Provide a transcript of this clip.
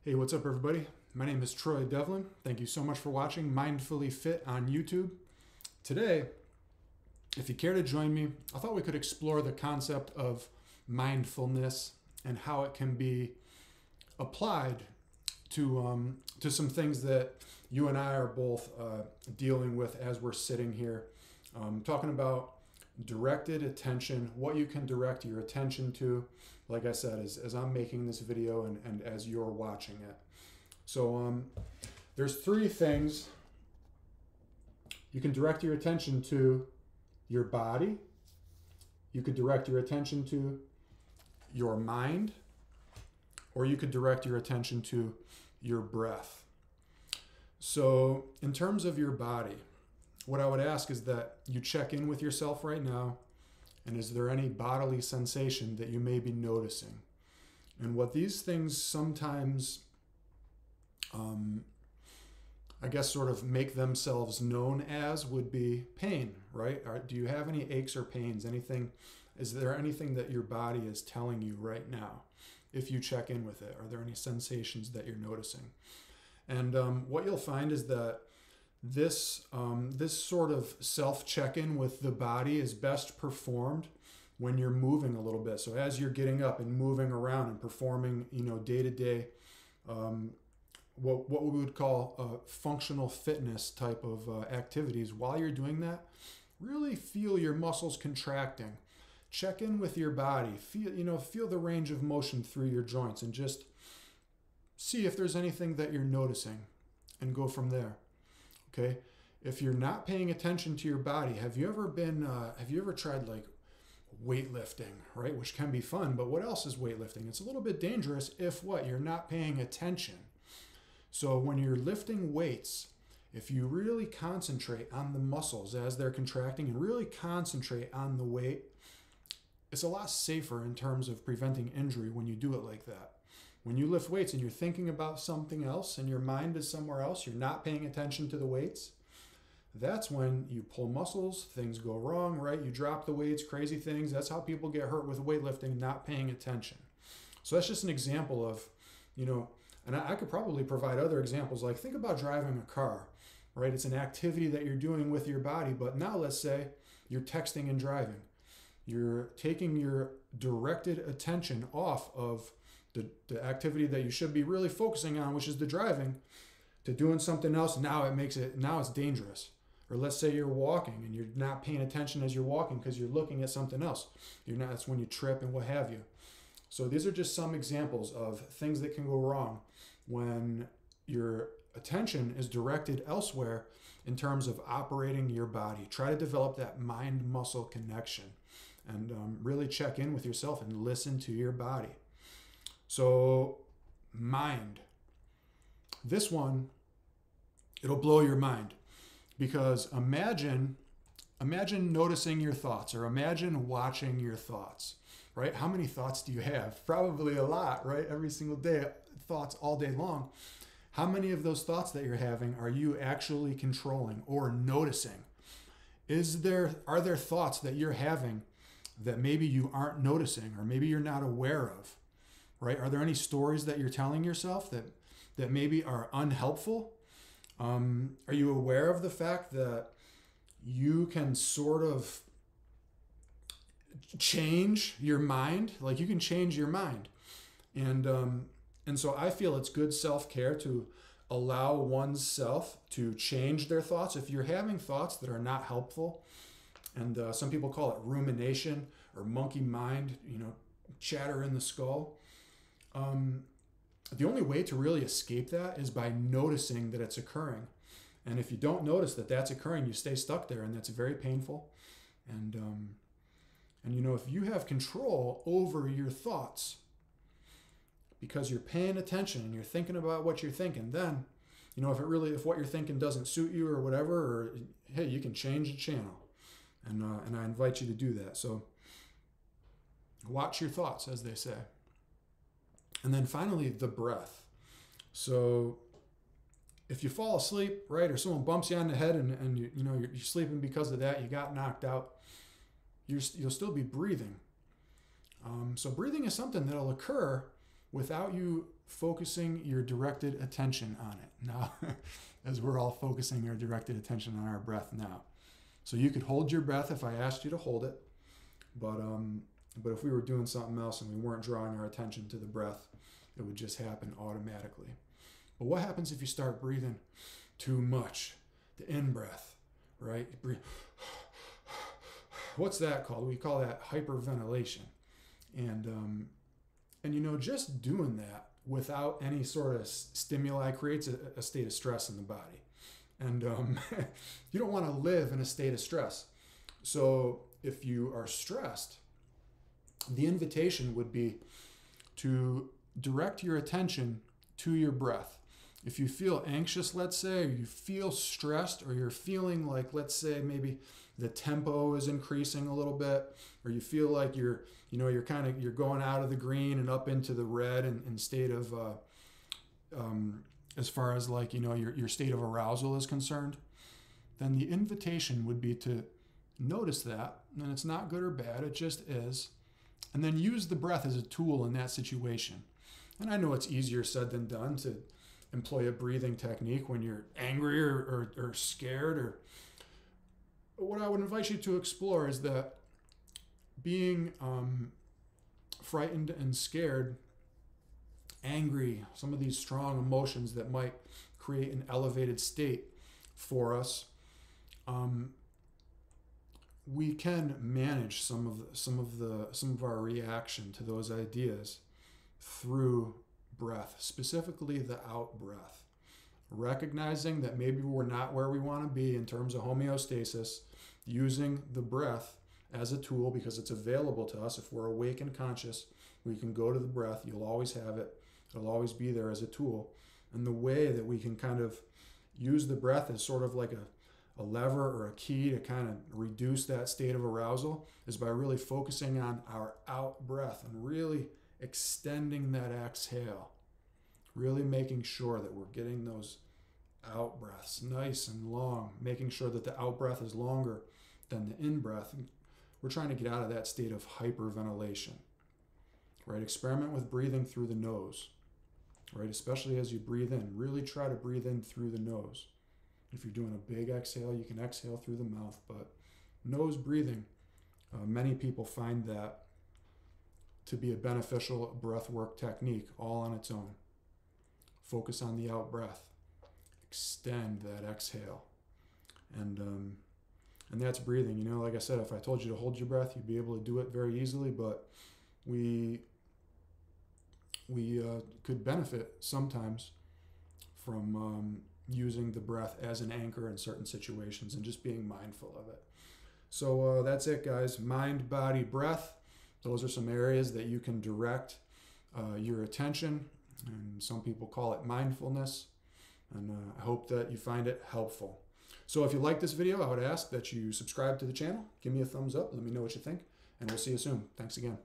Hey, what's up, everybody? My name is Troy Devlin. Thank you so much for watching Mindfully Fit on YouTube. Today, if you care to join me, I thought we could explore the concept of mindfulness and how it can be applied to some things that you and I are both dealing with as we're sitting here, talking about directed attention, what you can direct your attention to, like I said, as I'm making this video and as you're watching it. So there's three things you can direct your attention to: your body, you could direct your attention to your mind, or you could direct your attention to your breath. So in terms of your body, what I would ask is that you check in with yourself right now, and is there any bodily sensation that you may be noticing? And what these things sometimes, I guess, sort of make themselves known as would be pain, right? Do you have any aches or pains? Anything? Is there anything that your body is telling you right now? If you check in with it, are there any sensations that you're noticing? And what you'll find is that this sort of self check-in with the body is best performed when you're moving a little bit. So as you're getting up and moving around and performing, day to day, what we would call functional fitness type of activities. While you're doing that, really feel your muscles contracting. Check in with your body. Feel the range of motion through your joints, and just see if there's anything that you're noticing, and go from there. Okay. If you're not paying attention to your body, have you ever tried like weightlifting, right? Which can be fun, but what else is weightlifting? It's a little bit dangerous if you're not paying attention. So when you're lifting weights, if you really concentrate on the muscles as they're contracting and really concentrate on the weight, it's a lot safer in terms of preventing injury when you do it like that. When you lift weights and you're thinking about something else and your mind is somewhere else, you're not paying attention to the weights, that's when you pull muscles, things go wrong, right? You drop the weights, crazy things. That's how people get hurt with weightlifting, not paying attention. So that's just an example of, and I could probably provide other examples. Like, think about driving a car, right? It's an activity that you're doing with your body, but now let's say you're texting and driving. You're taking your directed attention off of the activity that you should be really focusing on, which is the driving, to doing something else. Now it's dangerous. Or let's say you're walking and you're not paying attention as you're walking because you're looking at something else. That's when you trip and what have you. So these are just some examples of things that can go wrong when your attention is directed elsewhere in terms of operating your body. Try to develop that mind-muscle connection and really check in with yourself and listen to your body. So mind. This one, it'll blow your mind, because imagine noticing your thoughts, or imagine watching your thoughts, right? How many thoughts do you have? Probably a lot, right? Every single day, thoughts all day long. How many of those thoughts that you're having are you actually controlling or noticing? Are there thoughts that you're having that maybe you aren't noticing, or maybe you're not aware of, right? Are there any stories that you're telling yourself that maybe are unhelpful? Are you aware of the fact that you can sort of change your mind? Like, you can change your mind. And so I feel it's good self-care to allow oneself to change their thoughts. If you're having thoughts that are not helpful, and some people call it rumination or monkey mind, chatter in the skull, the only way to really escape that is by noticing that it's occurring. And if you don't notice that that's occurring, you stay stuck there, and that's very painful. And if you have control over your thoughts because you're paying attention and you're thinking about what you're thinking, then, if what you're thinking doesn't suit you or whatever, or hey, you can change the channel. And I invite you to do that. So watch your thoughts, as they say. And then finally, the breath. So if you fall asleep, right, or someone bumps you on the head and you're sleeping because of that, you got knocked out, you'll still be breathing. So breathing is something that'll occur without you focusing your directed attention on it. Now, as we're all focusing our directed attention on our breath now. So you could hold your breath if I asked you to hold it, but if we were doing something else and we weren't drawing our attention to the breath, it would just happen automatically. But what happens if you start breathing too much? The in-breath, right? You breathe. What's that called? We call that hyperventilation. And just doing that without any sort of stimuli creates a state of stress in the body. And you don't want to live in a state of stress. So if you are stressed, the invitation would be to direct your attention to your breath. If you feel anxious, let's say, or you feel stressed, or you're feeling like, let's say, maybe the tempo is increasing a little bit, or you feel like you're going out of the green and up into the red in state of, as far as like, your state of arousal is concerned, then the invitation would be to notice that, and it's not good or bad, it just is, and then use the breath as a tool in that situation. And I know it's easier said than done to employ a breathing technique when you're angry or scared. But what I would invite you to explore is that being frightened and scared, angry, some of these strong emotions that might create an elevated state for us, we can manage some of our reaction to those ideas through breath, specifically the out breath. Recognizing that maybe we're not where we want to be in terms of homeostasis, using the breath as a tool because it's available to us. If we're awake and conscious, we can go to the breath. You'll always have it. It'll always be there as a tool. And the way that we can kind of use the breath as sort of like a lever or a key to kind of reduce that state of arousal is by really focusing on our out breath and really extending that exhale, really making sure that we're getting those out breaths nice and long, making sure that the out breath is longer than the in breath. We're trying to get out of that state of hyperventilation, right? Experiment with breathing through the nose, right? Especially as you breathe in, really try to breathe in through the nose. If you're doing a big exhale, you can exhale through the mouth, but nose breathing, many people find that to be a beneficial breath work technique all on its own. Focus on the out breath. Extend that exhale. And that's breathing. Like I said, if I told you to hold your breath, you'd be able to do it very easily, but we could benefit sometimes from using the breath as an anchor in certain situations and just being mindful of it. So that's it, guys. Mind, body, breath. Those are some areas that you can direct your attention, and some people call it mindfulness, and I hope that you find it helpful. So if you like this video, I would ask that you subscribe to the channel, give me a thumbs up, let me know what you think, and we'll see you soon. Thanks again.